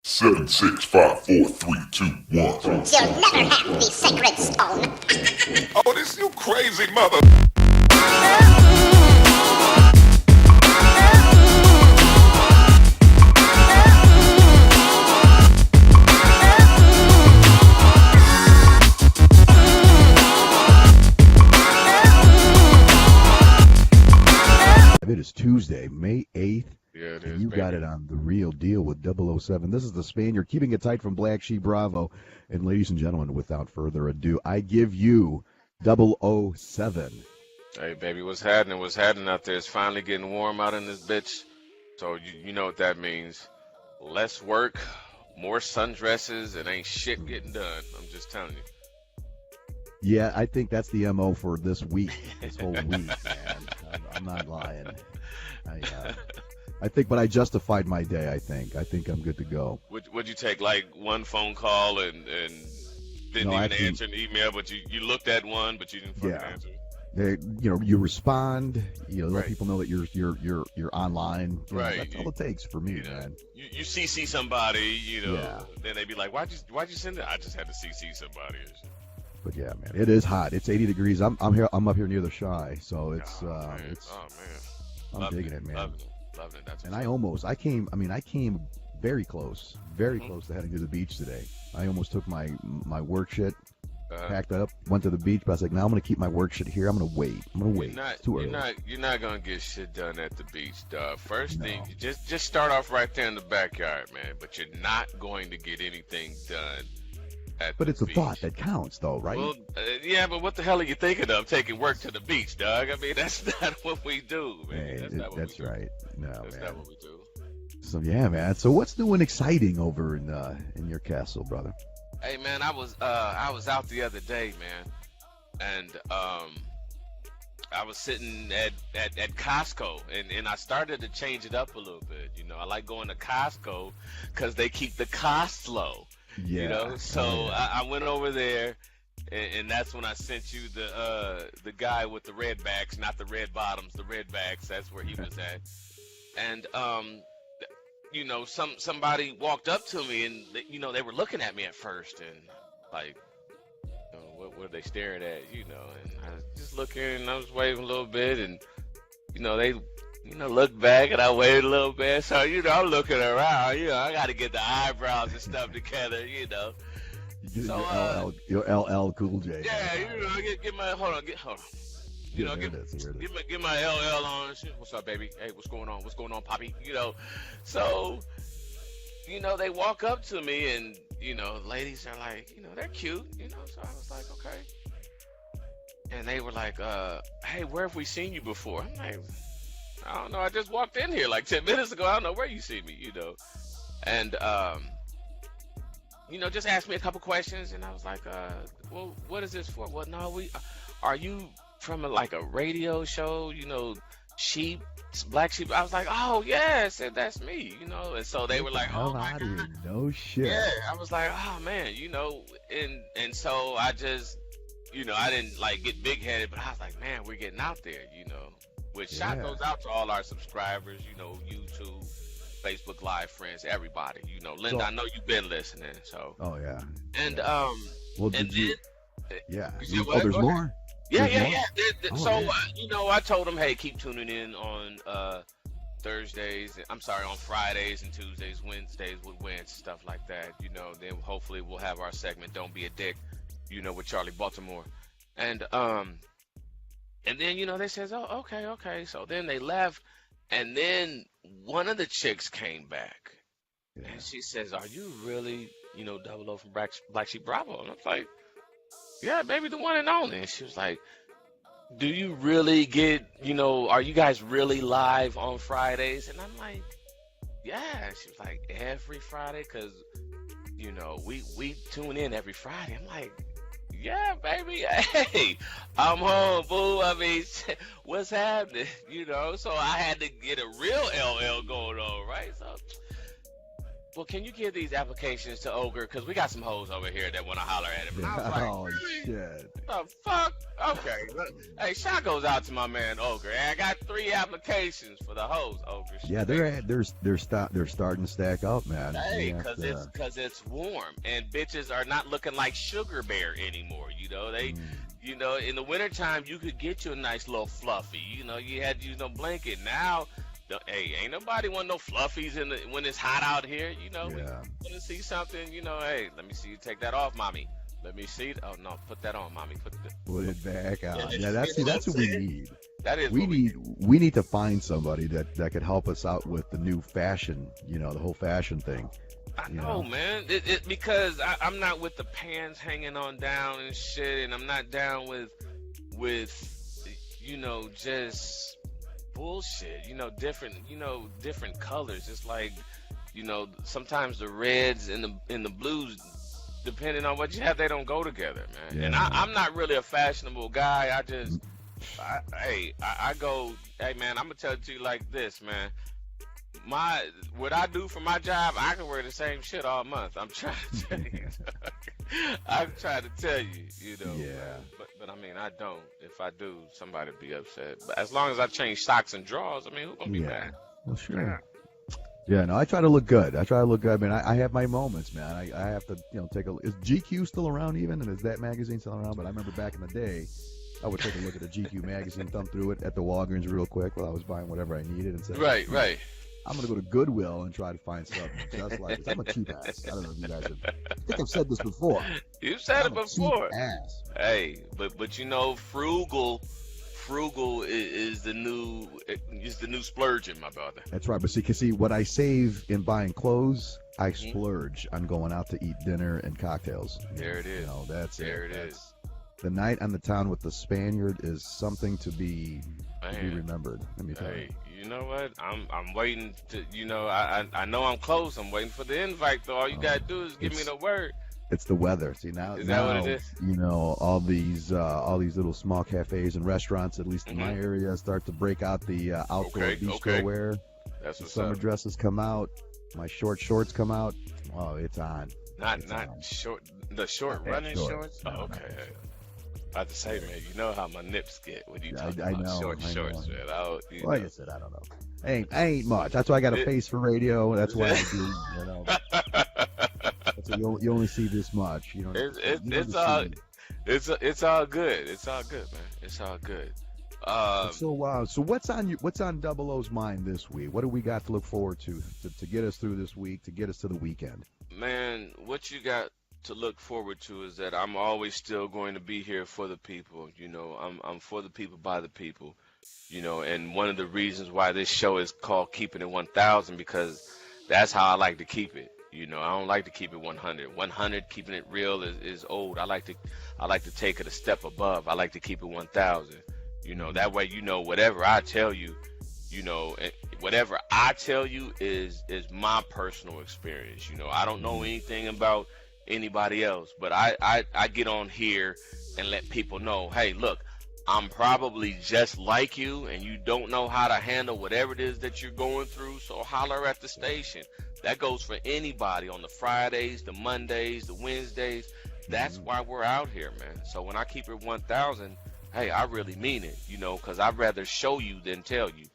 Seven, 6, 5, 4, 3, 2, 1. You'll never have the sacred stone. Oh, this you crazy mother. It is Tuesday, May 8th. Yeah, it and is. you baby. got it on The Real Deal with 007. This is the Spaniard keeping it tight from BlackSheep Bravo. And ladies and gentlemen, without further ado, I give you 007. Hey, baby, what's happening? What's happening out there? It's finally getting warm out in this bitch. So you know what that means. Less work, more sundresses, and ain't shit getting done. I'm just telling you. Yeah, I think that's the MO for this week, this whole week, man. I'm not lying. I think, but I justified my day, I think. I think I'm good to go. Would you take like one phone call and didn't No, even actually- answer an email, but you looked at one, but you didn't fucking Yeah. answer. You respond, let Right. people know that you're online. Right. That's all it takes for me, You know, man. you CC somebody, Yeah. then they be like, why'd you send it? I just had to CC somebody. And shit. But yeah, man, it is hot. It's 80 degrees. I'm up here near the Shy, so it's Oh, man. I'm Loving digging it, man. Loving it. That's And what's I came very close Mhm. close to heading to the beach today. I almost took my work shit, up. packed up, went to the beach, but I was like, no, I'm gonna keep my work shit here. I'm gonna wait. It's too early. You're not gonna get shit done at the beach, dog. First No. thing, just start off right there in the backyard, man. But you're not going to get anything done at But the it's a beach. thought that counts, though, right? Well, yeah, but what the hell are you thinking of taking work to the beach, dog? I mean, that's not what we do, man. Hey, That's not what that's we do. right. No, That's man. not what we do. So yeah, man. So what's new and exciting over in your castle, brother? Hey, man, I was out the other day, man, and I was sitting at Costco, and I started to change it up a little bit. I like going to Costco because they keep the costs low. Yeah. So Oh, yeah. I went over there, and that's when I sent you the guy with the red backs, not the red bottoms, the red backs. That's where he was at. And somebody walked up to me, and they were looking at me at first, and like, what were they staring at? And I was just looking, and I was waving a little bit, and they looked back, and I waited a little bit. So, I'm looking around. I got to get the eyebrows and stuff together. So, Your LL Cool J. Yeah, get my hold on. Here it is. Get my LL on and shit. What's up, baby? Hey, what's going on? What's going on, Poppy? So, they walk up to me, and ladies are like, they're cute. So I was like, okay. And they were like, hey, where have we seen you before? I'm like, I don't know. I just walked in here like 10 minutes ago. I don't know where you see me, And, just asked me a couple questions, and I was like, well, what is this for? Well, no, are you from a radio show, sheep, black sheep? I was like, oh, yeah, I said, that's me, and so they were like, oh, my God. No shit. Yeah, I was like, oh, man, and so I just, I didn't get big headed, but I was like, man, we're getting out there, which shout goes out to all our subscribers, YouTube, Facebook Live friends, everybody, Linda, So- I know you've been listening, so. Oh yeah. And, Well, and did you? then, Yeah. You said Oh, what? there's Go ahead. more. yeah, There's yeah, more? yeah. Oh, So, yeah. I told them, hey, keep tuning in on Thursdays. I'm sorry, on Fridays and Tuesdays, Wednesdays with Wins, stuff like that. Then hopefully we'll have our segment, Don't Be a Dick, with Charlie Baltimore. And then, they says, oh, okay. So then they left, and then one of the chicks came back, Yeah. and she says, are you really, 00 from Black Sheep Bravo? And I was like, yeah, baby, the one and only. And she was like, do you really get, are you guys really live on Fridays? And I'm like, yeah. She was like, every Friday? Because, we tune in every Friday. I'm like, yeah, baby. Hey, I'm home, boo. I mean, what's happening? So I had to get a real LL going on, right? So well, can you give these applications to Ogre? Because we got some hoes over here that want to holler at him. And I was like, Oh really? shit. The fuck? Okay. Hey, shout goes out to my man Ogre. Hey, I got 3 applications for the hoes, Ogre. Yeah, they're starting to stack up, man. Hey, Yeah, cause it's warm and bitches are not looking like Sugar Bear anymore. You know you know, in the wintertime you could get you a nice little fluffy. You know, you had to use no blanket. Now, hey, ain't nobody want no fluffies when it's hot out here. You know, we want to see something. You know, hey, let me see you take that off, mommy. Let me see. Oh no, put that on, mommy. Put it back on. Yeah, that's what we need. That is we need to find somebody that could help us out with the new fashion. You know, the whole fashion thing. I know, man. Because I'm not with the pants hanging on down and shit, and I'm not down with you know, just bullshit. You know, different colors. It's like, you know, sometimes the reds and the blues, depending on what you have, they don't go together, man. Yeah. And I'm not really a fashionable guy. I go, hey man, I'm gonna tell it to you like this, man. What I do for my job, I can wear the same shit all month. I'm trying to tell you. I'm trying to tell you, you know. Yeah. But I mean, I don't. If I do, somebody'd be upset. But as long as I change socks and drawers, I mean, who's gonna be mad? Well, sure. Yeah, no, I try to look good. I mean, I have my moments, man. I have to, you know, is GQ still around even? And is that magazine still around? But I remember back in the day, I would take a look at the GQ magazine, thumb through it at the Walgreens real quick while I was buying whatever I needed and say, Right. I'm going to go to Goodwill and try to find something just like this. I'm a cheap ass. I don't know if you guys have. I think I've said this before. You've said it before. Cheap ass. Hey, but you know, frugal is the new splurging, my brother. That's right. But see, what I save in buying clothes, I splurge on going out to eat dinner and cocktails. There it is. You know, that's there it. It is. The night on the town with the Spaniard is something to be remembered. Let me tell you. You know what? I'm waiting to. You know, I know I'm close. I'm waiting for the invite though. All you gotta do is give me the word. It's the weather. See now, is that what it is? You know, all these little small cafes and restaurants, at least in my area, start to break out the outdoor bistro wear. That's the what's summer up. dresses come out. My short shorts come out. Oh, it's on. Not short. The short running shorts. No, oh, okay. I have to say, man, you know how my nips get when you talk I about know, short shorts, man. Like I said, I don't know. I ain't much. That's why I got a face for radio. That's why I do. You know. You only see this much. You know. It's all good. It's all good, man. It's all good. So what's on Double O's mind this week? What do we got to look forward to get us through this week, to get us to the weekend? Man, what you got to look forward to is that I'm always still going to be here for the people. You know, I'm for the people, by the people. You know, and one of the reasons why this show is called Keeping It 1000, because that's how I like to keep it. You know, I don't like to keep it 100. 100, keeping it real is old. I like to take it a step above. I like to keep it 1000. You know, that way, you know, whatever I tell you, you know, whatever I tell you is my personal experience. You know, I don't know anything about anybody else, but I get on here and let people know, hey, look, I'm probably just like you, and you don't know how to handle whatever it is that you're going through, so holler at the station. That goes for anybody on the Fridays, the Mondays, the Wednesdays. That's why we're out here, man. So when I keep it 1000, hey, I really mean it, you know, because I'd rather show you than tell you.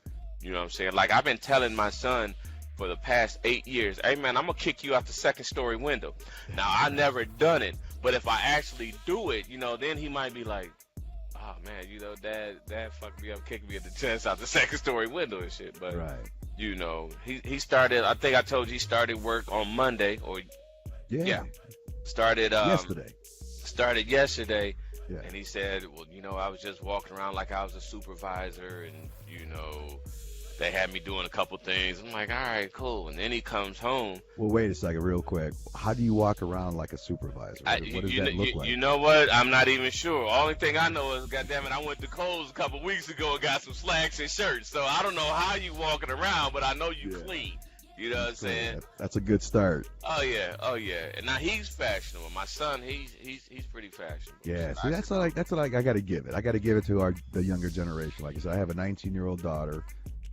You know what I'm saying? Like, I've been telling my son for the past 8 years, hey, man, I'm going to kick you out the second-story window. Now, I never done it, but if I actually do it, you know, then he might be like, oh, man, you know, Dad fucked me up, kicking me at the chest out the second-story window and shit. But, you know, he started, I think I told you he started work on Monday. Started yesterday. Yeah. And he said, well, you know, I was just walking around like I was a supervisor, and, you know, they had me doing a couple things. I'm like, all right, cool. And then he comes home. Well, wait a second, real quick. How do you walk around like a supervisor? What does that look like? You know what? I'm not even sure. Only thing I know is, goddammit, I went to Kohl's a couple weeks ago and got some slacks and shirts. So I don't know how you walking around, but I know you clean. You know what I'm saying? That's a good start. Oh yeah. And now he's fashionable. My son, he's pretty fashionable. Yeah, see, that's what I got to give it. I got to give it to the younger generation. Like I said, I have a 19-year-old daughter.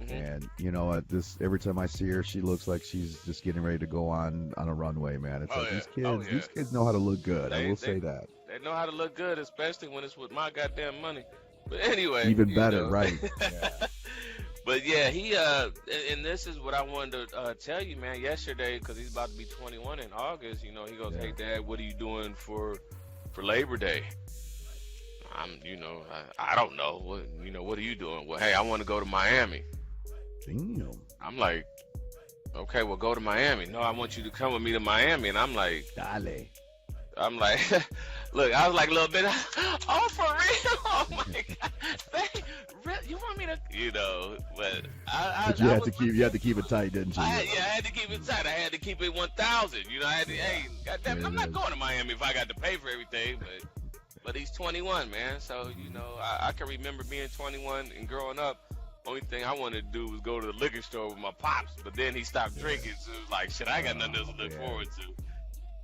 And you know, this every time I see her, she looks like she's just getting ready to go on a runway, man. It's Oh like yeah. these kids, Oh yeah. these kids know how to look good. I They will they say that. they know how to look good, especially when it's with my goddamn money. But anyway, Even you better, know. right? Yeah. But yeah, and this is what I wanted to tell you, man. Yesterday, because he's about to be 21 in August. You know, he goes, Yeah. "Hey, Dad, what are you doing for Labor Day?" I don't know. What are you doing? Well, hey, I want to go to Miami. Damn. I'm like, okay, well, go to Miami. No, I want you to come with me to Miami. And I'm like, Dale. look, I was like a little bit, oh, for real? Oh my God. You want me to, but But you had to keep it tight, didn't you? I had to keep it tight. I had to keep it 1,000. Hey, goddamn, There I'm it not is. going to Miami if I got to pay for everything, but he's 21, man. So, I can remember being 21 and growing up. Only thing I wanted to do was go to the liquor store with my pops, but then he stopped drinking, so it was like, shit, I got nothing else to look forward to.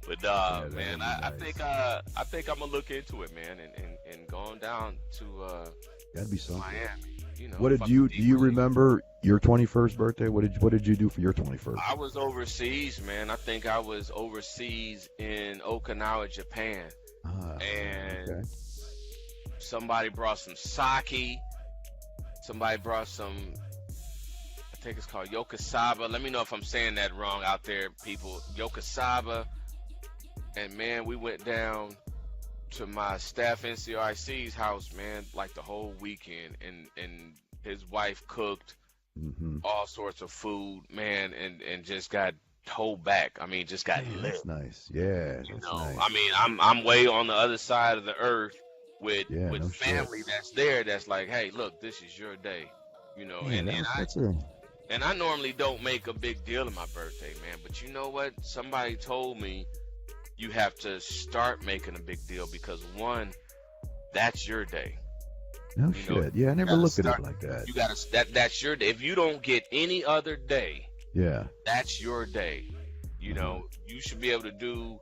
But that man, would be I nice. think I'm gonna look into it, man, and going down to That'd be something. Miami. What did fucking you deep do? You with it. remember your 21st birthday? What did you do for your 21st? I was overseas, man. I think I was overseas in Okinawa, Japan, and okay. somebody brought some sake. Somebody brought some, I think it's called Yokosaba. Let me know if I'm saying that wrong out there, people. Yokosaba. And man, we went down to my staff NCRIC's house, man, like the whole weekend. And his wife cooked all sorts of food, man, and just got towed back. I mean, just got lit. That's nice. Yeah. That's nice. I mean, I'm way on the other side of the earth with no family shit. that's there that's like, hey, look, this is your day, Man, and I normally don't make a big deal of my birthday, man, but you know what? Somebody told me you have to start making a big deal because one, that's your day. no shit. Yeah, I never looked at it like that. You gotta that's your day. If you don't get any other day, Yeah. that's your day. You should be able to do,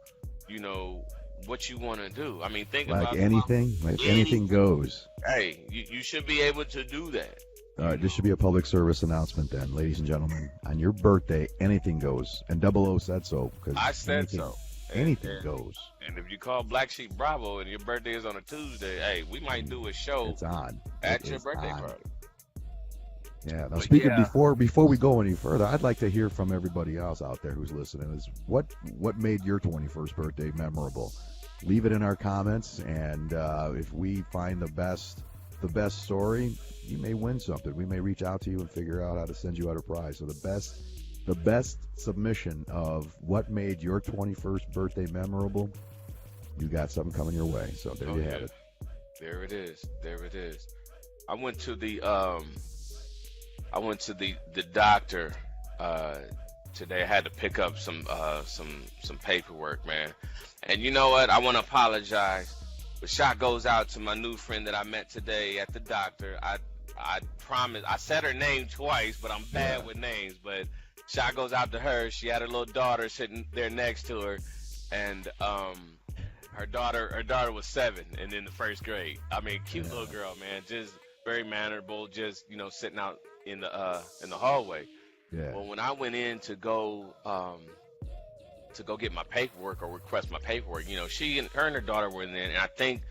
what you want to do. I mean, think Like about anything, anything goes. Hey, you should be able to do that. All right, this should be a public service announcement then, ladies and gentlemen. On your birthday, anything goes. And 00 said so. Cause I said anything, so. Anything And- goes. And if you call BlackSheep Bravo and your birthday is on a Tuesday, hey, we might do a show It's on. at It your is birthday on. party. Yeah. Now, But speaking yeah. before we go any further, I'd like to hear from everybody else out there who's listening. Is what made your 21st birthday memorable? Leave it in our comments, and if we find the best story, you may win something. We may reach out to you and figure out how to send you out a prize. So the best submission of what made your 21st birthday memorable, you got something coming your way. So there you have it. There it is. There it is. I went to the doctor today. I had to pick up some paperwork, man. And you know what? I want to apologize. But shot goes out to my new friend that I met today at the doctor. I promise. I said her name twice, but I'm bad with names. But shot goes out to her. She had her little daughter sitting there next to her, and her daughter was 7 and in the first grade. I mean, cute little girl, man. Just very mannerable. Just sitting out in the hallway. Yeah. Well, when I went in to go get my paperwork or request my paperwork, her and her daughter were in there, and I think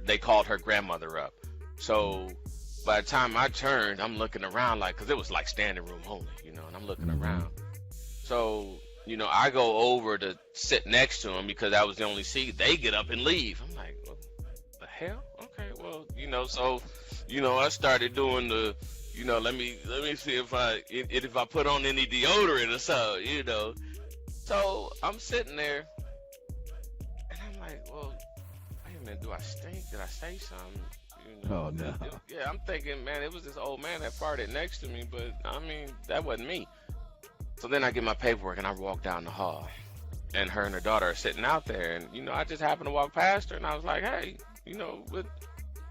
they called her grandmother up. So by the time I turned, I'm looking around because it was like standing room only, and I'm looking around. So, I go over to sit next to them because that was the only seat. They get up and leave. I'm like, what the hell? Okay, well, so, I started doing the, let me see if I put on any deodorant or something, So I'm sitting there, and I'm like, well, wait a minute, do I stink? Did I say something? Oh, no. Yeah, I'm thinking, man, it was this old man that farted next to me, but, I mean, that wasn't me. So then I get my paperwork, and I walk down the hall, and her and her daughter are sitting out there, and, I just happened to walk past her, and I was like, hey, but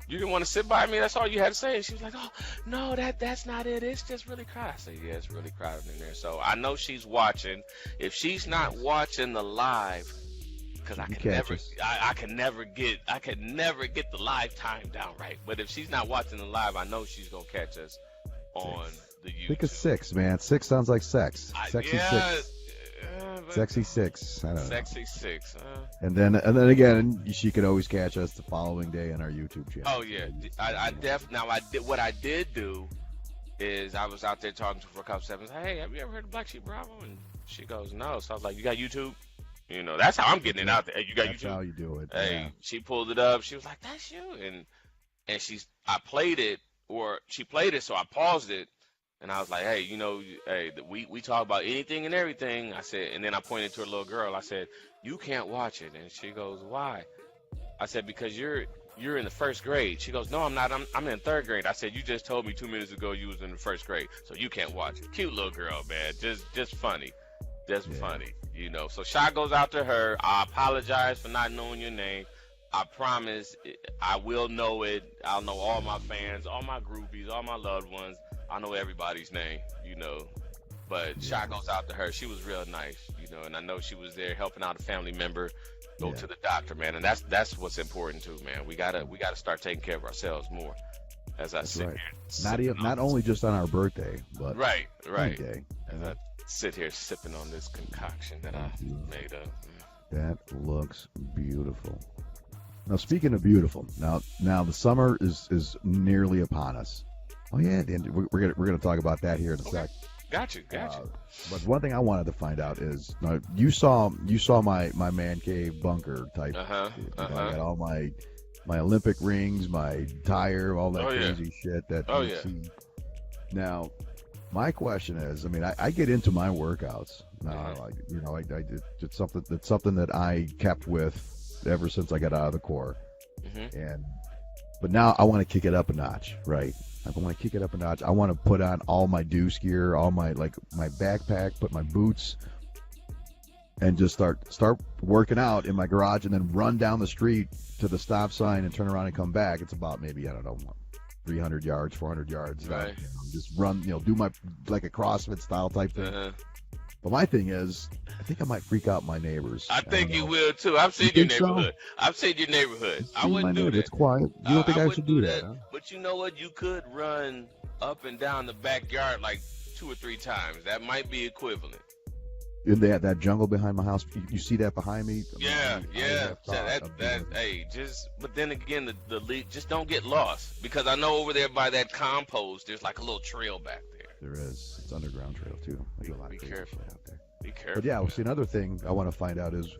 you didn't want to sit by me? That's all you had to say. And she was like, oh, no, that's not it. It's just really crowded. I said, yeah, it's really crowded in there. So I know she's watching. If she's not watching the live, because I can never get the live time down right. But if she's not watching the live, I know she's gonna catch us on the Think of YouTube. 6, man. 6 sounds like sex. Sexy Yeah, 6. but Sexy 6. I don't know. Sexy 6. And then again, she could always catch us the following day on our YouTube channel. Oh yeah, now what I did do is I was out there talking to her for a couple seconds. Hey, have you ever heard of BlackSheep Bravo? And she goes, no. So I was like, you got YouTube? That's how I'm getting it out there. Hey, you got That's YouTube? how you do it. Hey, Yeah. she pulled it up. She was like, that's you. And I played it, or she played it, so I paused it. And I was like, hey, we talk about anything and everything. I said, and then I pointed to a little girl. I said, you can't watch it. And she goes, why? I said, because you're in the first grade. She goes, no, I'm not. I'm in third grade. I said, you just told me 2 minutes ago you was in the first grade, so you can't watch it. Cute little girl, man. Just funny. Just funny. So shot goes out to her. I apologize for not knowing your name. I promise I will know it. I'll know all my fans, all my groupies, all my loved ones. I know everybody's name, But shot goes out to her. She was real nice, and I know she was there helping out a family member go to the doctor, man. And that's what's important too, man. We gotta start taking care of ourselves more. As I sit here, Not only just on our birthday, but right. any day. As I sit here sipping on this concoction that I made up. That looks beautiful. Now, speaking of beautiful, now the summer is nearly upon us. Oh yeah, and we're gonna talk about that here in a sec. Got you. But one thing I wanted to find out is, now, you saw my man cave bunker type. I got all my Olympic rings, my tire, all that crazy shit that you see. Now, my question is, I get into my workouts now. I did it's something that I kept with ever since I got out of the Corps, but now I want to kick it up a notch, right? I want to kick it up a notch. I want to put on all my deuce gear, all my my backpack, put my boots, and just start working out in my garage, and then run down the street to the stop sign and turn around and come back. It's about maybe, I don't know, 300 yards, 400 yards. Right. Just run, do my, like a CrossFit style type thing. But my thing is, I think I might freak out my neighbors. I think you will too. I've seen your neighborhood. I've seen your neighborhood. I wouldn't do that. It's quiet. You don't think I should do that? Huh? But you know what? You could run up and down the backyard like 2 or 3 times. That might be equivalent. In that jungle behind my house, you see that behind me? Yeah. But then again, the lead, just don't get lost, because I know over there by that compost, there's like a little trail back there. There is. It's underground trail too. Be careful out there. Be careful. But yeah, see, another thing I want to find out is,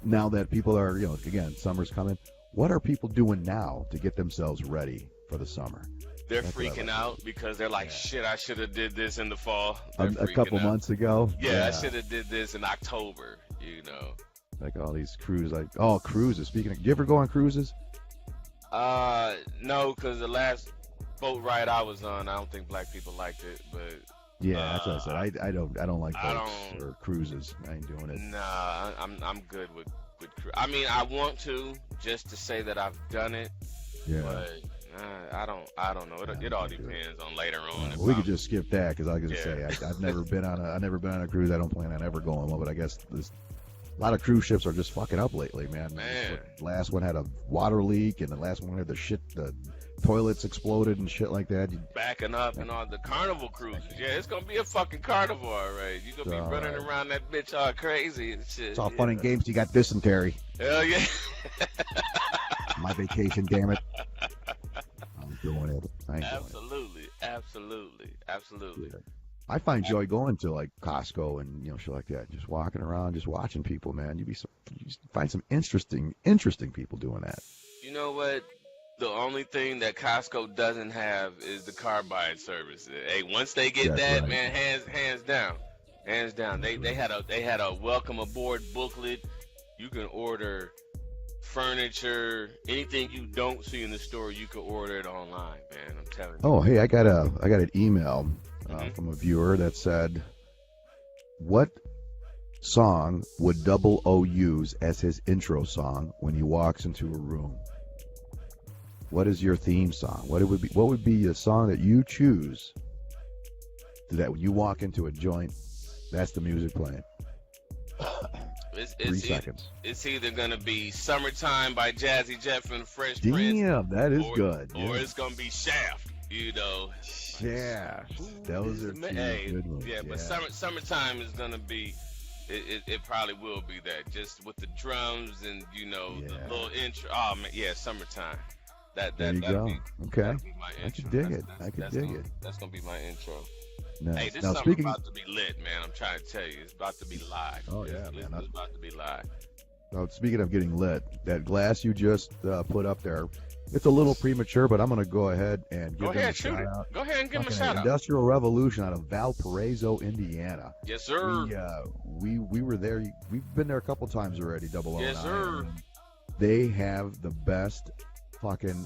now that people are, again, summer's coming, what are people doing now to get themselves ready for the summer? They're freaking out because they're like, shit, I should have did this in the fall. A couple months ago. Yeah, I should have did this in October, Like all these cruises. Speaking of, do you ever go on cruises? No, because the last boat ride I was on, I don't think black people liked it, but yeah, that's what I said. I don't like boats or cruises. I ain't doing it. Nah, I'm good with cruise. I want to, just to say that I've done it. Yeah. But I don't know. It all depends on later on. We could just skip that, because I was gonna say I've never been on a cruise. I don't plan on ever going one, but I guess a lot of cruise ships are just fucking up lately, man. The last one had a water leak, and the last one had the toilets exploded and shit like that. Backing up and all the carnival cruises. Yeah, it's gonna be a fucking carnival, all right. You're gonna be running around that bitch all crazy and shit. It's all fun and games. You got dysentery. Hell yeah. My vacation, damn it. I'm doing it. Absolutely. Yeah. I find joy going to like Costco and shit like that. Just walking around, just watching people, man. You find some interesting people doing that. You know what? The only thing that Costco doesn't have is the car buying service. Hey, once they get that, man, hands down. They had a welcome aboard booklet. You can order furniture, anything you don't see in the store, you can order it online, man. I'm telling you. Oh, hey, I got an email from a viewer that said, "What song would Double O use as his intro song when he walks into a room? What is your theme song? What would be a song that you choose that when you walk into a joint, that's the music playing?" 3 seconds. It's either gonna be "Summertime" by Jazzy Jeff and Fresh Prince. Damn, that is good. Or it's gonna be "Shaft." You know, Yeah, those are two hey, good ones. yeah, but summertime is gonna be. It probably will be that just with the drums and the Yeah. little intro. Oh man, yeah, summertime. There you That'll go. be Okay, that'll be my I could intro. dig it. I could dig it. That's gonna be my intro. Hey, Nice. this Now summer speaking. about to be lit, man. I'm trying to tell you, it's about to be live. Oh yeah, It's man. about to be live. Now, speaking of getting lit, that glass you just put up there, it's a little premature, but I'm going to go ahead and Go give them ahead, a shoot shout it. out. Go ahead and give him a Fucking shout out. Industrial Revolution out of Valparaiso, Indiana. Yes, sir. We were there. We've been there a couple times already. Double O. Yes, and I, sir. and they have the best fucking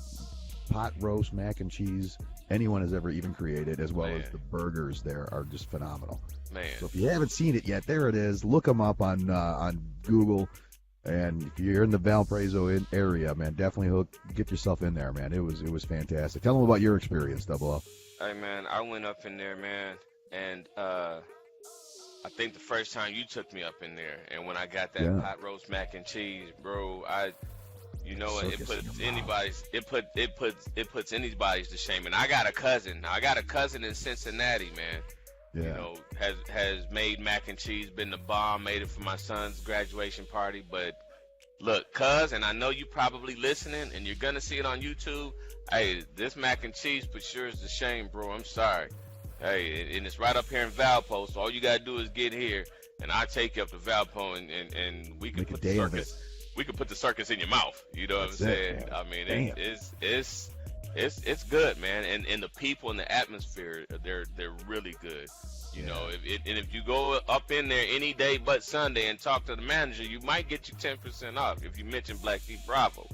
pot roast mac and cheese anyone has ever even created, as well Man. as the burgers there are just phenomenal. Man. So if you haven't seen it yet, there it is. Look them up on Google. And if you're in the Valparaiso area, man, definitely get yourself in there, man. It was fantastic. Tell them about your experience, Double O. Hey, man, I went up in there, man, and I think the first time you took me up in there, and when I got that pot roast mac and cheese, bro, it puts anybody's to shame. And I got a cousin. I got a cousin in Cincinnati, man. Yeah. Has made mac and cheese, been the bomb, made it for my son's graduation party. But look, cuz, and I know you probably listening, and you're gonna see it on YouTube. Hey, this mac and cheese puts yours to shame, bro. I'm sorry. Hey, and it's right up here in Valpo, so all you gotta do is get here, and I'll take you up to Valpo, and we can Make a put day the of circus. We can put the circus in your mouth. You know what I'm saying? Man. I mean, Damn. it's good, man, and the people and the atmosphere, they're really good. You know, if you go up in there any day but Sunday and talk to the manager, you might get you 10% off if you mention BlackSheep Bravo,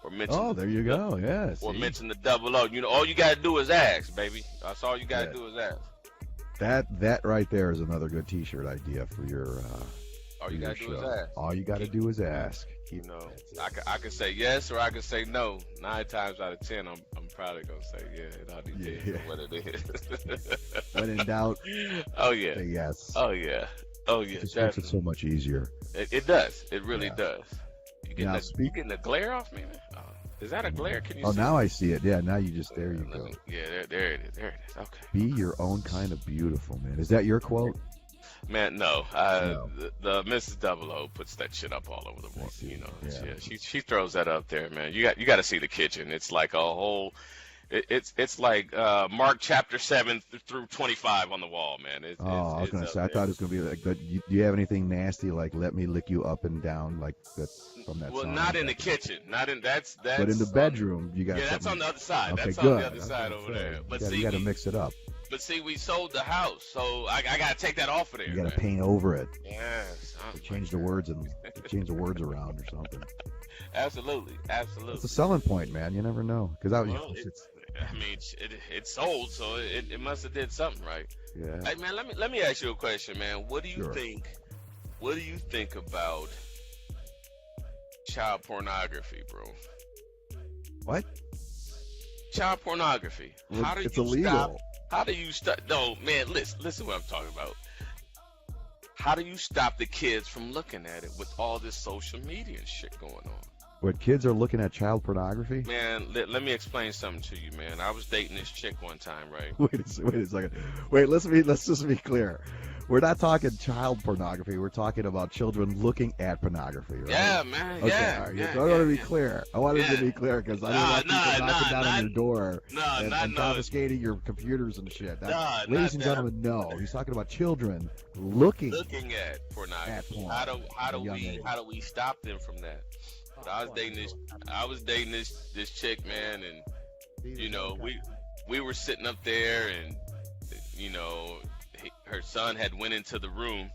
or mention. Oh, there you go. Yes. Or mention the double O. You know, all you gotta do is ask, baby. That's all you gotta do is ask. That right there is another good T-shirt idea for your. All you gotta do is ask. All you gotta do is ask. You know, I can say yes or I can say no. 9 times out of 10, I'm probably gonna say yeah. It all depends on what it is. When in doubt, oh yeah, say yes. Oh yeah, oh yeah. It just makes it so much easier. It does. It really does. You getting the glare off me, man? Is that a glare? Can you see? Oh, now I see it. Yeah, now you just there you go. Yeah, there it is. There it is. Okay. Be your own kind of beautiful, man. Is that your quote? Man, no. The Mrs. Double O puts that shit up all over the world. You know, she throws that up there, man. You got to see the kitchen. It's like a whole. It's like Mark chapter 7 through 25 on the wall, man. I was gonna say. I thought it was gonna be like. But do you have anything nasty like "Let me lick you up and down" like that from that? Well, song? not in the kitchen. Not in that's. But in the bedroom, you got. Yeah, that's on the other side. Okay, that's good. on the other side over there. But you got to mix it up. But see, we sold the house, so I got to take that off of there. You got to paint over it. Yes. Change the words and change the words around or something. Absolutely. It's a selling point, man. You never know because it sold, so it must have did something right. Yeah. Hey man, let me ask you a question, man. What do you think? What do you think about child pornography, bro? What? Child pornography. Well, How do it's you illegal. stop? How do you stop? No, man, listen what I'm talking about. How do you stop the kids from looking at it with all this social media and shit going on? What, kids are looking at child pornography? Man, let me explain something to you, man. I was dating this chick one time, right? Wait a second. Wait, let's just be clear. We're not talking child pornography. We're talking about children looking at pornography, right? Yeah, man. Okay, yeah. all right. Yeah, I want to be clear. I wanted to be clear because I don't want people knocking down on your door and confiscating your computers and shit. Ladies and gentlemen, no. He's talking about children looking at pornography. At porn. How do we stop them from that? But I was dating this chick, man, and you know we were sitting up there, and you know her son had went into the room,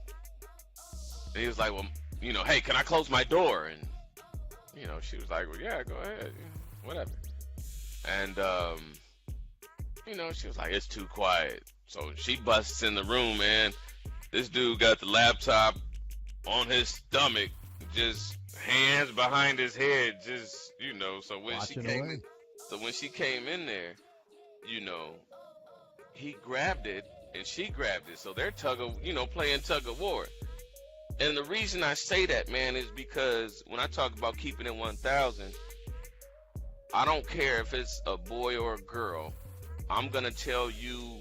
and he was like, well, you know, hey, can I close my door? And you know, she was like, well, yeah, go ahead, whatever. And you know, she was like, it's too quiet. So she busts in the room, man. This dude got the laptop on his stomach, just hands behind his head, just, you know. So when she came in there, you know, he grabbed it and she grabbed it. So they're playing tug of war. And the reason I say that, man, is because when I talk about keeping it 1,000, I don't care if it's a boy or a girl. I'm gonna tell you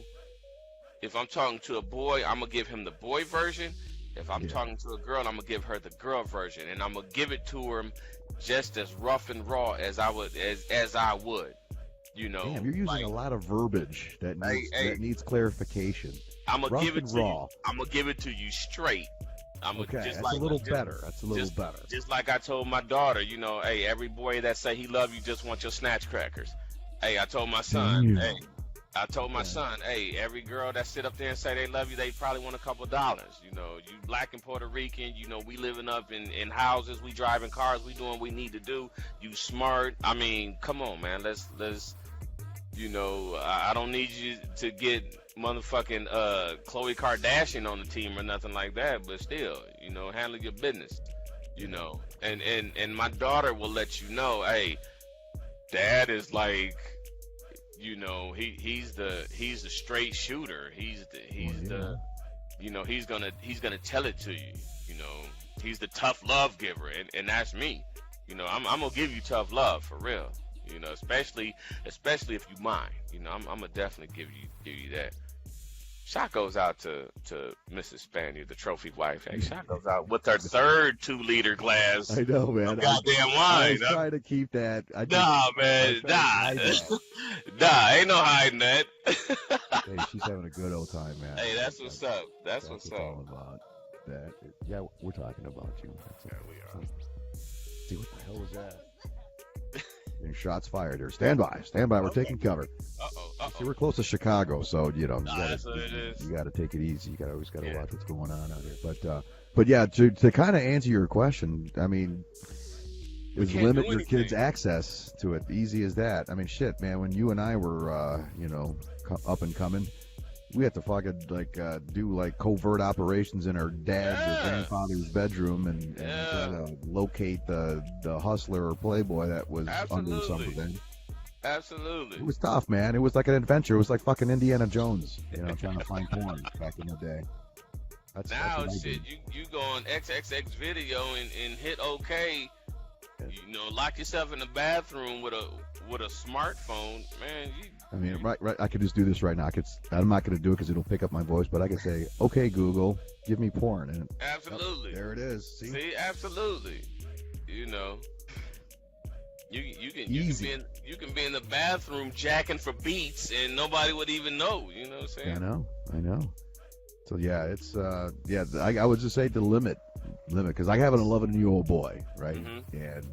if I'm talking to a boy, I'm gonna give him the boy version. If I'm Yeah. talking to a girl, I'm gonna give her the girl version, and I'm gonna give it to her just as rough and raw as I would. You know, Damn, you're using like a lot of verbiage that hey, needs hey, that needs clarification. I'm gonna Rough give it and to you. raw. I'm gonna give it to you straight. I'm gonna Okay, just that's a like little better. That's a little just better. just like I told my daughter. You know, hey, every boy that say he love you just want your snatch crackers. Hey, I told my son. Damn. Hey, I told my Okay. son, hey, every girl that sit up there and say they love you, they probably want a couple dollars. You know, you black and Puerto Rican, you know, we living up in houses, we driving cars, we doing what we need to do. You smart. I mean, come on, man. Let's you know, I don't need you to get motherfucking Khloe Kardashian on the team or nothing like that, but still, you know, handle your business. You know. And my daughter will let you know, hey, dad is like, you know, he's the straight shooter. He's the you know, he's gonna tell it to you. You know, he's the tough love giver, and that's me. You know, I'm gonna give you tough love for real. You know, especially if you mind. You know, I'm gonna definitely give you that. Shot goes out to Mrs. Spaniard, the trophy wife. Hey, shot goes out with her third 2-liter glass I know, man. of goddamn I wine. was trying to keep that. I just, Nah, I man, was trying to hide nah, ain't no hiding that. that. Hey, she's having a good old time, man. Hey, that's what's up. That's what's it's up. all about. That. Yeah, we're talking about you. There we are. See, what the hell was that? Getting shots fired here. Stand by. We're taking cover. See, we're close to Chicago, so you know That's what it is. you gotta take it easy. You always gotta Yeah. watch what's going on out here. But yeah, to kind of answer your question, I mean, We is can't limit do your anything. kids' access to it. Easy as that. I mean, shit, man. When you and I were, you know, up and coming, we had to fucking do like covert operations in our dad's or Yeah. grandfather's bedroom and Yeah. try to locate the hustler or playboy that was under Absolutely. something. Absolutely. It was tough, man. It was like an adventure. It was like fucking Indiana Jones, you know, trying to find porn back in the day. That's Now, what I shit, did. you go on XXX video and hit OK. You know, lock yourself in the bathroom with a smartphone, man. I mean, right. I could just do this right now. I'm not going to do it because it'll pick up my voice, but I could say, "Okay, Google, give me porn," and Absolutely. there it is. See? Absolutely. You know, you can Easy. be in the bathroom jacking for beats and nobody would even know. You know what I'm saying? I know. So yeah, it's I would just say to limit, because I have an 11-year-old boy, right? Mhm. And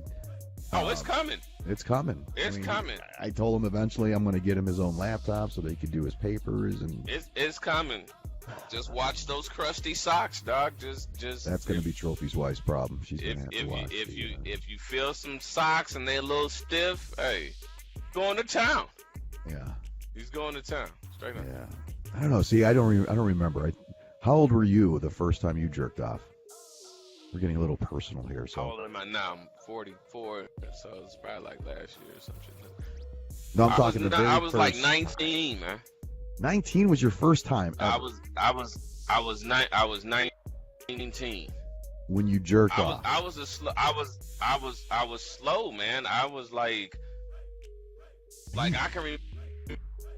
Oh, it's coming. it's coming. It's coming. I told him eventually I'm going to get him his own laptop so that he can do his papers, and It's coming. Just watch those crusty socks, dog. Just that's going to be Trophy's wife's problem. She's going to have to watch. if you feel some socks and they're a little stiff, hey, going to town. Yeah. He's going to town. Straight up. Yeah. I don't know. See, I don't remember. How old were you the first time you jerked off? We're getting a little personal here, How so. old am I now? I'm 44, so it's probably like last year or some shit. No, I'm talking the very I was like first. 19, man. 19 was your first time ever I was 19. when you jerked I off. was slow, man. I was like I can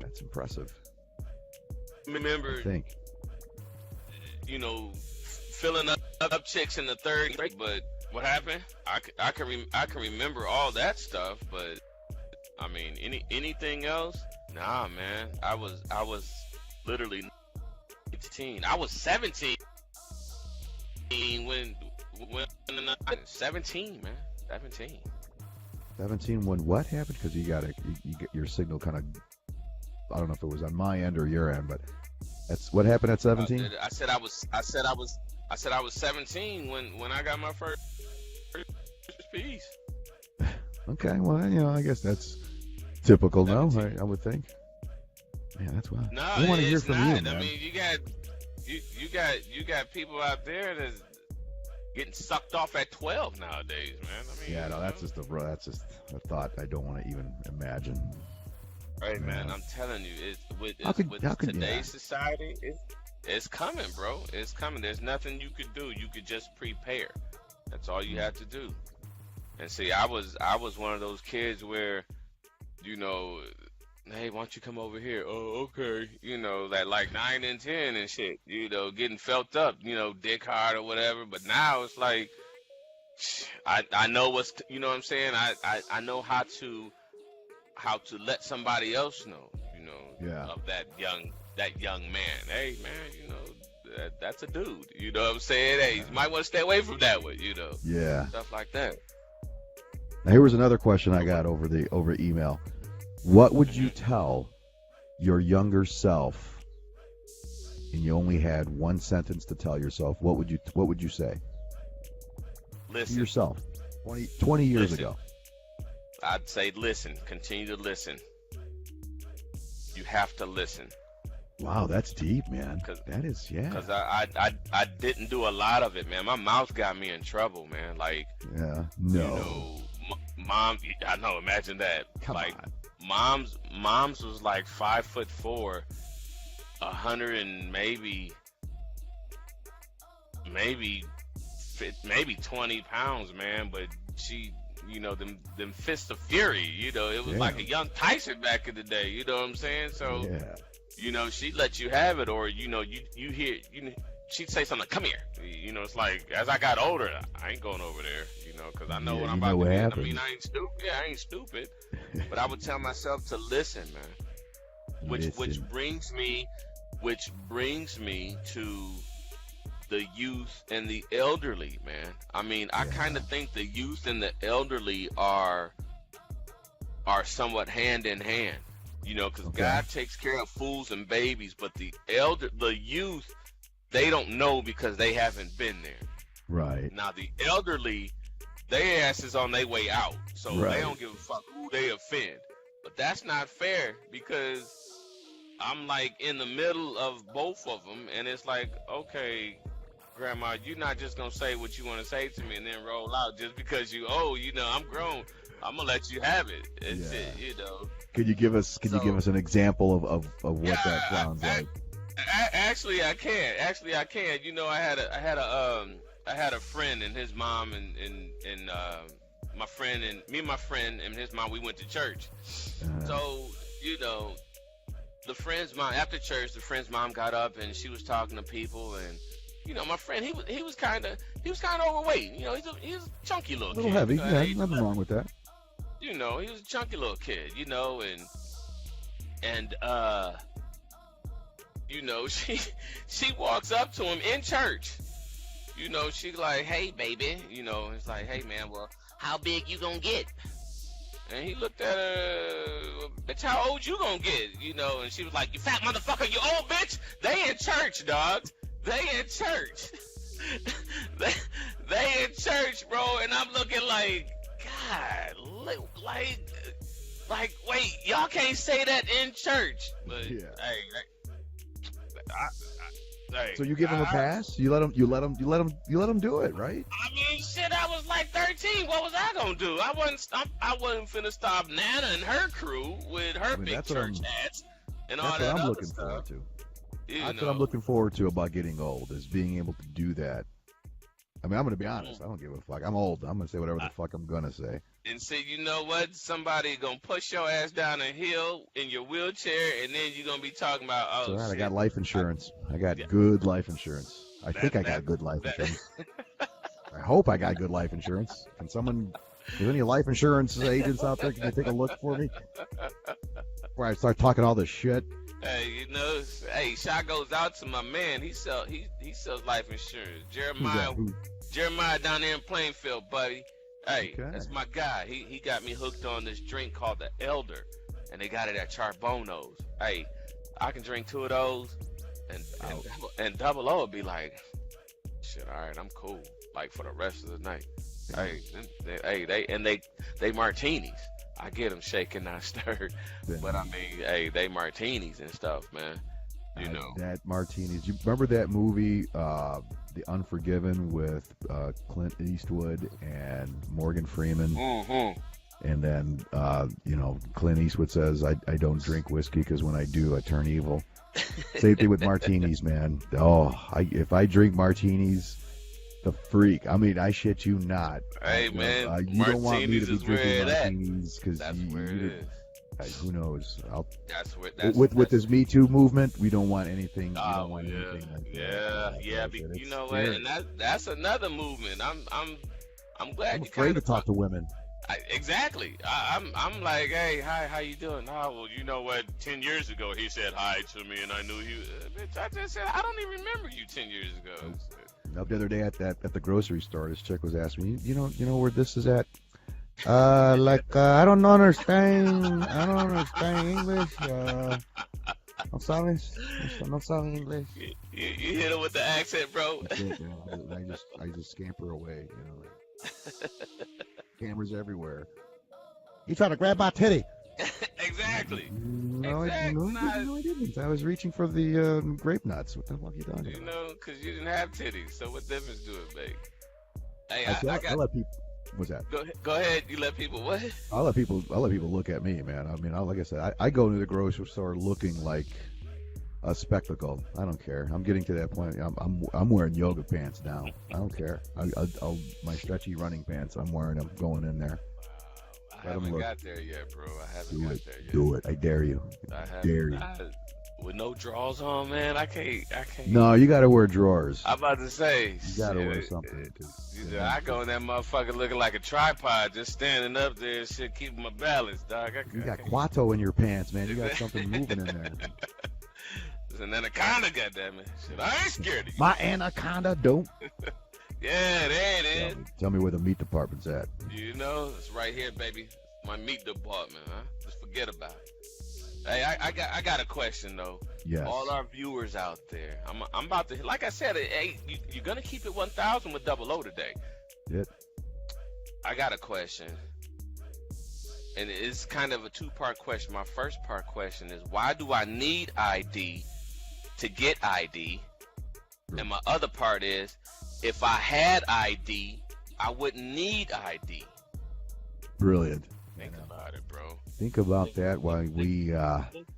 That's impressive. remember, I think. you know, filling up chicks in the third grade. But what happened? I can remember all that stuff, but I mean, anything else? Nah, man. I was literally 18. I was 17 when 17, man. 17. 17 when what happened? Because you get your signal kind of. I don't know if it was on my end or your end, but that's what happened at 17. I said I was 17 when I got my first piece. Okay, well, you know, I guess that's typical now. 17. I would think. Man, that's wild. No, I want to hear it's from not. you, man. I mean, you got people out there that's getting sucked off at 12 nowadays, man. I mean, Yeah, no, that's just a thought I don't want to even imagine. right, man. Yeah. I'm telling you, with How could- today's yeah. society, it's coming, bro. It's coming. There's nothing you could do. You could just prepare. That's all you have to do. And see, I was one of those kids where, you know, hey, why don't you come over here? Oh, okay. That like 9 and 10 and shit, getting felt up, dick hard or whatever. But now it's like, I know you know what I'm saying? I know how to let somebody else know, Yeah. of that young man. Hey man, that's a dude. You know what I'm saying? Hey, you might want to stay away from that one, Yeah. stuff like that. Now here was another question I got over email. What would you tell your younger self, and you only had one sentence to tell yourself? What would you say to Listen, yourself 20 years Listen. ago? I'd say listen. Continue to listen. You have to listen. Wow, that's deep, man. 'Cause- That is, yeah. Cause I didn't do a lot of it, man. My mouth got me in trouble, man. Like, Yeah. No. mom. I know. Imagine that. Come like, on. mom's was like 5'4", 100 and maybe 20 pounds, man. But she, them fists of fury. It was like a young Tyson back in the day. You know what I'm saying? So. Yeah. She'd let you have it, or you hear, she'd say something like, "Come here." It's like, as I got older, I ain't going over there, because I know Yeah, what I'm you know about what to get. happens. I mean, I ain't stupid. Yeah, I ain't stupid, but I would tell myself to listen, man. Which Listen. brings me to the youth and the elderly, man. I mean, I kind of think the youth and the elderly are somewhat hand in hand. Because Okay. God takes care of fools and babies, but the youth, they don't know because they haven't been there. Right. Now the elderly, their ass is on their way out, so Right. they don't give a fuck who they offend. But that's not fair, because I'm like in the middle of both of them, and it's like, okay, Grandma, you're not just gonna say what you want to say to me and then roll out just because I'm grown. I'm gonna let you have it. It's it. Could you give us an example of what Yeah, that sounds like? Actually, I can. I had a friend and his mom and my friend and his mom. We went to church. So the friend's mom, after church, the friend's mom got up and she was talking to people, and my friend, he was kind of overweight. He's a chunky little A little kid. heavy. Yeah, He's nothing wrong with that. he was a chunky little kid, and she walks up to him in church. She like, "Hey, baby," it's like, "Hey, man, well, how big you gonna get?" And he looked at her, "Bitch, how old you gonna get?" And she was like, "You fat motherfucker, you old bitch." They in church, dog. They in church. they in church, bro. And I'm looking like, God, like, wait, y'all can't say that in church. But Yeah. hey, So you give him a pass? You let him do it, right? I mean, shit, I was like 13. What was I gonna do? I wasn't finna stop Nana and her crew with her big that's what church hats and all That's that what I'm other looking stuff. forward to. You That's know. what I'm looking forward to about getting old, is being able to do that. I mean, I'm going to be honest. I don't give a fuck. I'm old. I'm going to say whatever the fuck I'm going to say. And see, you know what? Somebody gonna push your ass down a hill in your wheelchair, and then you're gonna be talking about, oh, It's all right. I shit. got life insurance. I got Yeah. good life insurance. I think I got that- good life that- insurance. I hope I got good life insurance. Can someone, is any life insurance agents out there? Can you take a look for me before I start talking all this shit? Hey, hey, shot goes out to my man. He sells life insurance. Jeremiah down there in Plainfield, buddy. Hey, Okay. that's my guy. He got me hooked on this drink called the Elder, and they got it at Charbono's. Hey, I can drink 2 of those, and Double O would be like, shit, all right, I'm cool, like for the rest of the night. Hey, they martinis. I get them shaken, not stirred. But I mean, hey, they martinis and stuff, man. You know. That martinis. You remember that movie, The Unforgiven, with Clint Eastwood and Morgan Freeman? Mm-hmm. And then, Clint Eastwood says, I don't drink whiskey because when I do, I turn evil. Same thing with martinis, man. If I drink martinis, the freak. I mean, I shit you not. Hey, man, you don't want me to martinis be is where drinking it at. martinis because That's where it is. who knows? That's This Me Too movement, we don't want anything. We oh don't want yeah, anything like yeah, that. yeah. You know what? And that's another movement. I'm glad I'm you afraid kind to of talk to women. exactly. I'm like, hey, hi, how you doing? Oh, well, you know what? 10 years ago, he said hi to me, and I knew he. Bitch, I just said I don't even remember you 10 years ago. Up the other day at the grocery store, this chick was asking me, you know where this is at? I don't understand. I don't understand English. No sabes, no sabe English. You hit him with the accent, bro. That's it, I just scamper away. Cameras everywhere. You trying to grab my titty? Exactly. No, Exactly. I didn't. I was reaching for the grape nuts. What the fuck are you talking You about? know, because you didn't have titties. So what difference do it make? Hey, I let people. What's that? Go ahead. You let people what? I'll let people look at me, man. I mean, like I said, I go to the grocery store looking like a spectacle. I don't care. I'm getting to that point. I'm wearing yoga pants now. I don't care. I'll my stretchy running pants. I'm wearing them going in there. I haven't got there yet, bro. I haven't Do got it. there yet. Do it. I dare you. I haven't. Dare you. With no drawers on, man, I can't. No, you got to wear drawers. I'm about to say. You got to shit, wear something. 'Cause, I go in that motherfucker looking like a tripod, just standing up there and shit, keeping my balance, dog. You got Quato in your pants, man. You got something moving in there. There's an anaconda, goddammit. Shit, I ain't scared of you. My anaconda don't. Yeah, there it is. Tell me where the meat department's at. You know, it's right here, baby. My meat department, huh? Just forget about it. Hey, I got a question though. Yes. All our viewers out there, I'm about to, like I said, hey, you're gonna keep it 1,000 with Double O today. Yep. I got a question, and it's kind of a two-part question. My first part question is, why do I need ID to get ID? And my other part is, if I had ID, I wouldn't need ID. Brilliant. Think about it, bro. Think about that while we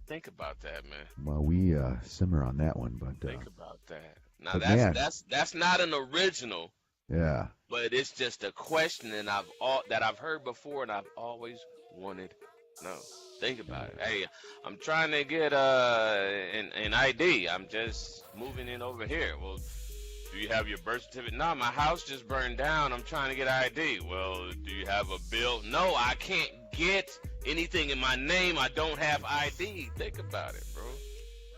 Think about that, man. simmer on that one. But Think about that. Now but man. that's not an original, yeah, but it's just a question that I've heard before and I've always wanted to know. Think about it. Hey, I'm trying to get an ID. I'm just moving in over here. Well, do you have your birth certificate? No, my house just burned down. I'm trying to get ID. Well, do you have a bill? No, I can't get anything in my name. I don't have ID. Think about it, bro.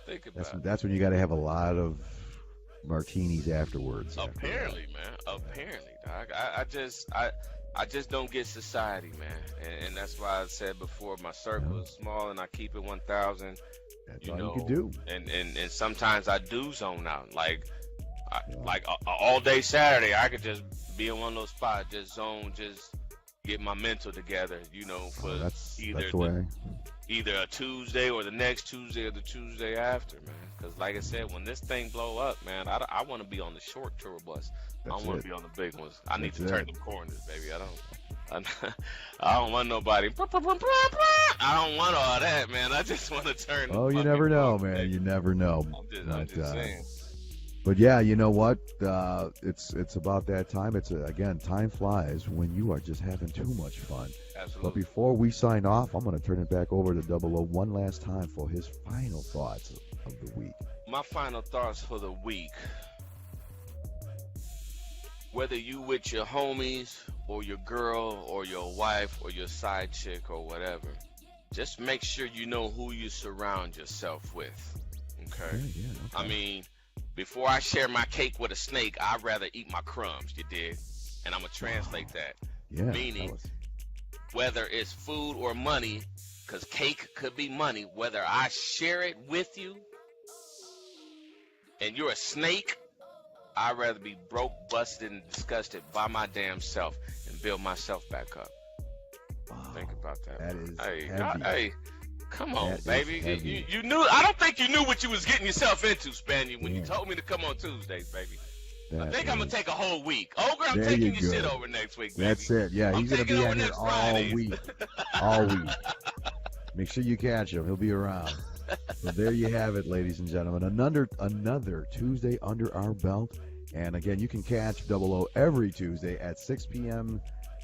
Think about it. That's when you got to have a lot of martinis afterwards. Apparently, man. Apparently, dog. I just don't get society, man. And that's why I said before, my circle is small and I keep it 1,000. That's all you can do. And sometimes I do zone out. Like all day Saturday, I could just be in one of those spots, just zone, just get my mental together, for that's either the way. either a Tuesday or the next Tuesday or the Tuesday after, man. Because like I said, when this thing blow up, man, I want to be on the short tour bus. I don't want to be on the big ones. I need to turn them corners, baby. I don't want nobody. I don't want all that, man. I just want to turn. Oh, you never know, man. Baby. You never know. I'm just saying. But yeah, you know what? It's about that time. Again, time flies when you are just having too much fun. Absolutely. But before we sign off, I'm going to turn it back over to Double O one last time for his final thoughts of the week. My final thoughts for the week. Whether you with your homies or your girl or your wife or your side chick or whatever, just make sure you know who you surround yourself with. Okay? Yeah, okay. I mean, before I share my cake with a snake, I'd rather eat my crumbs, you did? And I'm going to translate that. Yeah. Meaning, whether it's food or money, because cake could be money, whether I share it with you and you're a snake, I'd rather be broke, busted, and disgusted by my damn self and build myself back up. Wow. Think about that. That is hey, heavy. hey, come on, That baby. is heavy. You knew. I don't think you knew what you was getting yourself into, Spaniard, when you told me to come on Tuesdays, baby. I think I'm gonna take a whole week. Ogre, I'm There taking you your go. shit over next week, baby. That's it. Yeah, I'm he's going to taking be over out here next all Fridays. week. All week. Make sure you catch him. He'll be around. So there you have it, ladies and gentlemen. Another Tuesday under our belt. And again, you can catch Double O every Tuesday at 6 p.m.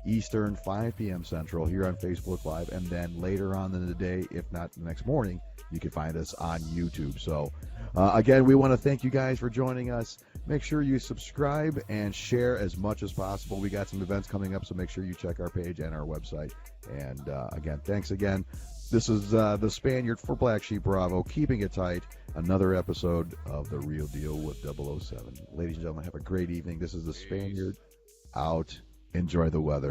Eastern, 5 p.m. Central here on Facebook Live. And then later on in the day, if not the next morning, you can find us on YouTube. So, again, we want to thank you guys for joining us. Make sure you subscribe and share as much as possible. We got some events coming up, so make sure you check our page and our website. And, again, thanks again. This is the Spaniard for Black Sheep Bravo, keeping it tight. Another episode of The Real Deal with 007. Ladies and gentlemen, have a great evening. This is the Spaniard out. Enjoy the weather.